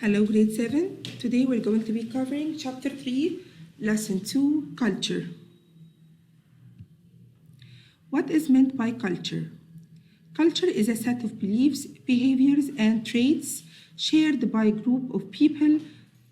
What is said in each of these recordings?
Hello, grade 7. Today we're going to be covering chapter 3, lesson 2, culture. What is meant by culture? Culture is a set of beliefs, behaviors, and traits shared by a group of people.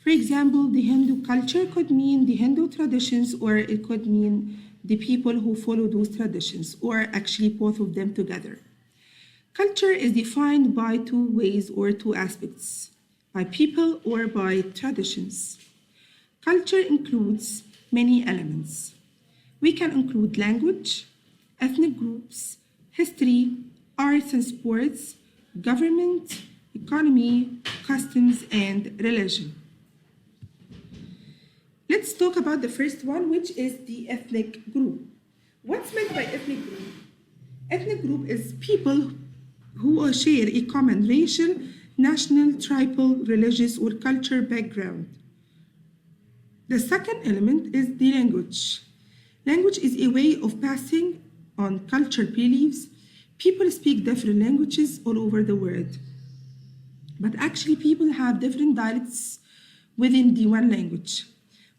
For example, the Hindu culture could mean the Hindu traditions, or it could mean the people who follow those traditions, or actually both of them together. Culture is defined by two ways or two aspects, by people or by traditions. Culture includes many elements. We can include language, ethnic groups, history, arts and sports, government, economy, customs, and religion. Let's talk about the first one, which is the ethnic group. What's meant by ethnic group? Ethnic group is people who share a common racial, national, tribal, religious, or cultural background. The second element is the language. Language is a way of passing on cultural beliefs. People speak different languages all over the world. But actually, people have different dialects within the one language.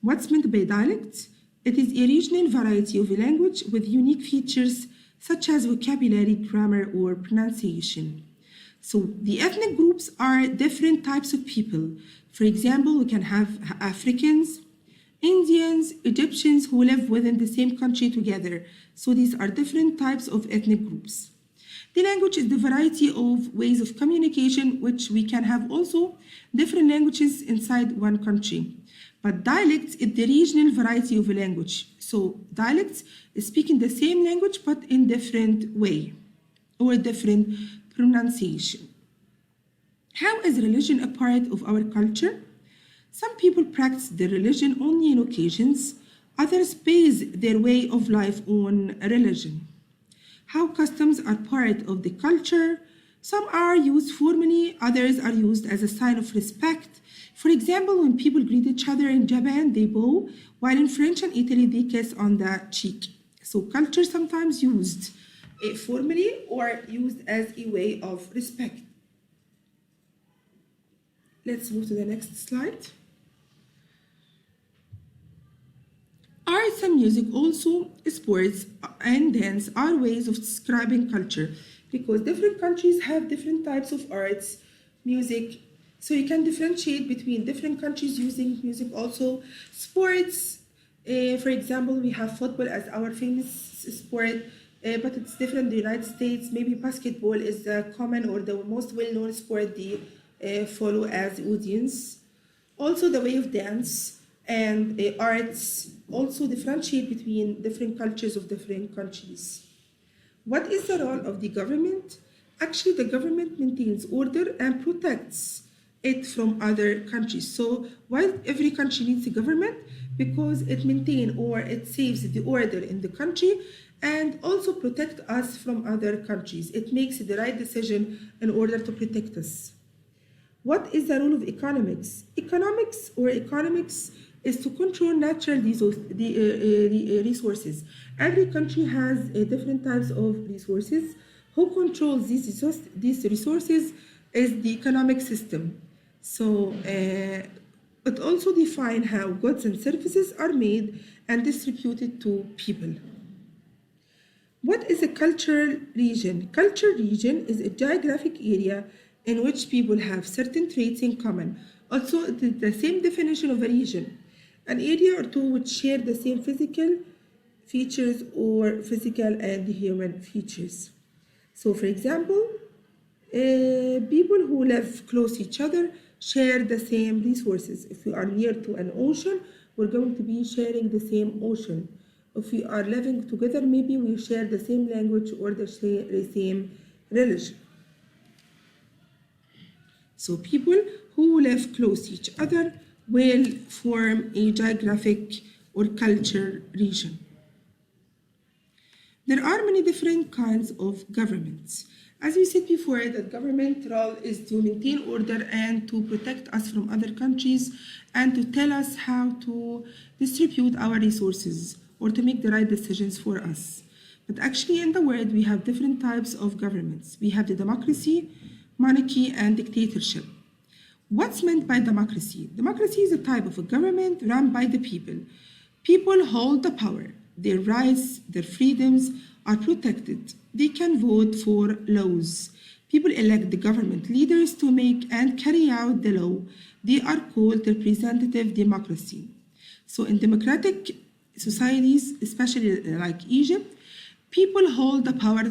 What's meant by dialect? It is a regional variety of a language with unique features such as vocabulary, grammar, or pronunciation. So the ethnic groups are different types of people. For example, we can have Africans, Indians, Egyptians who live within the same country together. So these are different types of ethnic groups. The language is the variety of ways of communication, which we can have also different languages inside one country. But dialects is the regional variety of a language. So dialects is speaking the same language but in different way or different pronunciation. How is religion a part of our culture? Some people practice their religion only in occasions. Others base their way of life on religion. How customs are part of the culture? Some are used formally, others are used as a sign of respect. For example, when people greet each other in Japan, they bow, while in French and Italy, they kiss on the cheek. So culture sometimes used formally or used as a way of respect. Let's move to the next slide. Arts and music, also sports and dance, are ways of describing culture because different countries have different types of arts, music, so you can differentiate between different countries using music also. Sports, for example, we have football as our famous sport, but it's different in the United States. Maybe basketball is the common or the most well-known sport they follow as audience. Also the way of dance and arts also differentiate between different cultures of different countries. What is the role of the government? Actually, the government maintains order and protects it from other countries. So why every country needs a government? Because it maintains or it saves the order in the country and also protect us from other countries. It makes the right decision in order to protect us. What is the role of economics? Economics is to control natural resources. Every country has different types of resources. Who controls these resources is the economic system. So it also defines how goods and services are made and distributed to people. What is a cultural region? Cultural region is a geographic area in which people have certain traits in common. Also, it is the same definition of a region. An area or two which share the same physical features or physical and human features. So, for example, people who live close to each other share the same resources. If we are near to an ocean, we're going to be sharing the same ocean. If we are living together, maybe we share the same language or the same religion. So people who live close to each other will form a geographic or cultural region. There are many different kinds of governments. As we said before, the government role is to maintain order and to protect us from other countries and to tell us how to distribute our resources or to make the right decisions for us. But actually in the world, we have different types of governments. We have the democracy, monarchy, and dictatorship. What's meant by democracy? Democracy is a type of a government run by the people. People hold the power. Their rights, their freedoms are protected. They can vote for laws. People elect the government leaders to make and carry out the law. They are called representative democracy. So in democratic societies, especially like Egypt, people hold the power.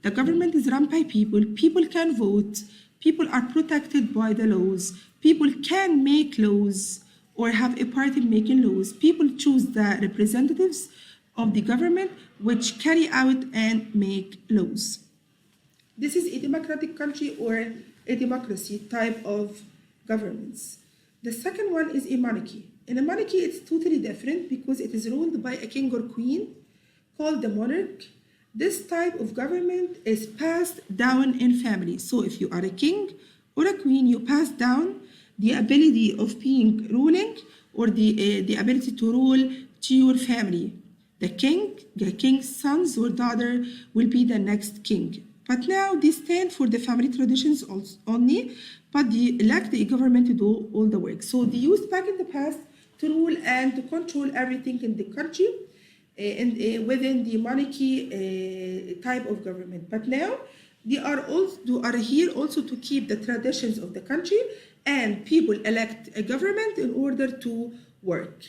The government is run by people. People can vote. People are protected by the laws. People can make laws or have a part in making laws. People choose the representatives of the government which carry out and make laws. This is a democratic country or a democracy type of governments. The second one is a monarchy. In a monarchy, it's totally different because it is ruled by a king or queen called the monarch. This type of government is passed down in family. So if you are a king or a queen, you pass down the ability of being ruling or the ability to rule to your family. The king's sons or daughter will be the next king. But now they stand for the family traditions only, but they elect the government to do all the work. So they used back in the past to rule and to control everything in the country within the monarchy type of government. But now they are here also to keep the traditions of the country, and people elect a government in order to work.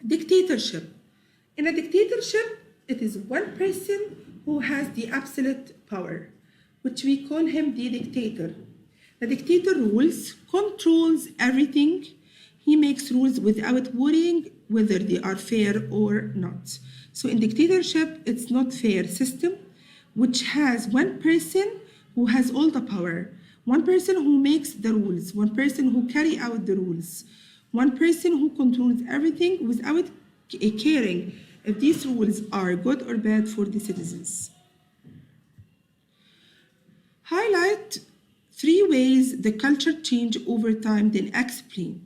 Dictatorship. In a dictatorship, it is one person who has the absolute power, which we call him the dictator. The dictator rules, controls everything. He makes rules without worrying whether they are fair or not. So in dictatorship, it's not fair system, which has one person who has all the power, one person who makes the rules, one person who carry out the rules, one person who controls everything without caring if these rules are good or bad for the citizens. Highlight 3 ways the culture change over time, then explain.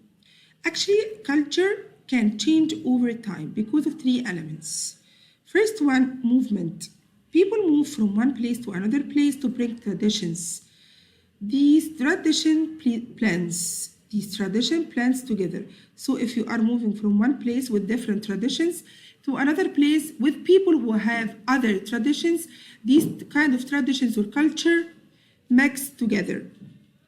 Actually, culture can change over time because of 3 elements. First one, movement. People move from one place to another place to bring traditions. These tradition plans together. So if you are moving from one place with different traditions to another place with people who have other traditions, these kind of traditions or culture mix together,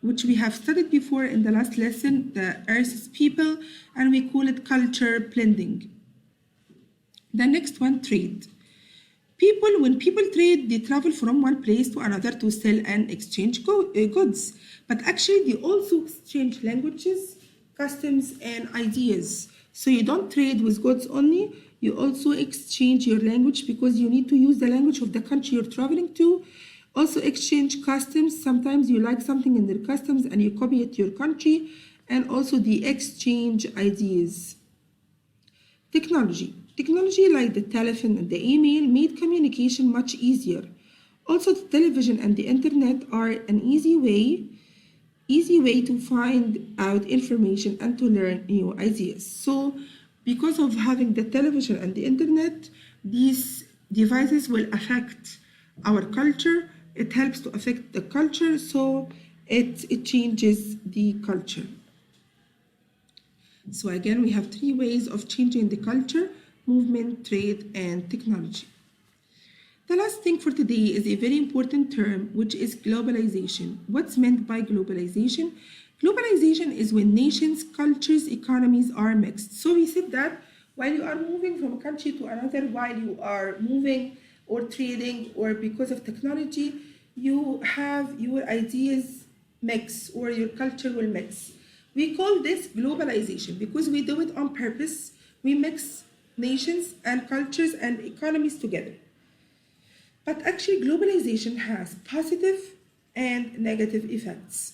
which we have studied before in the last lesson, the Earth's people, and we call it culture blending. The next one, trade. When people trade, they travel from one place to another to sell and exchange goods. But actually, they also exchange languages, customs, and ideas. So you don't trade with goods only, you also exchange your language because you need to use the language of the country you're traveling to. Also exchange customs. Sometimes you like something in their customs and you copy it to your country. And also the exchange ideas. Technology. Technology like the telephone and the email made communication much easier. Also the television and the internet are an easy way to find out information and to learn new ideas. So because of having the television and the internet, these devices will affect our culture. It helps to affect the culture, so it changes the culture. So again, we have 3 ways of changing the culture: movement, trade, and technology. The last thing for today is a very important term, which is globalization. What's meant by globalization? Globalization is when nations, cultures, economies are mixed. So we said that while you are moving from a country to another, while you are moving or trading or because of technology, you have your ideas mix or your culture will mix. We call this globalization because we do it on purpose. We mix nations and cultures and economies together. But actually, globalization has positive and negative effects.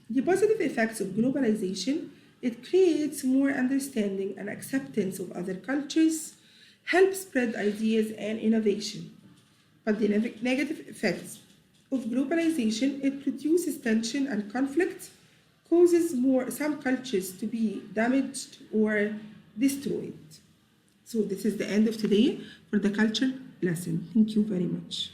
The positive effects of globalization, it creates more understanding and acceptance of other cultures, helps spread ideas and innovation. But the negative effects of globalization, it produces tension and conflict, causes some cultures to be damaged or destroyed. So this is the end of today for the culture lesson. Thank you very much.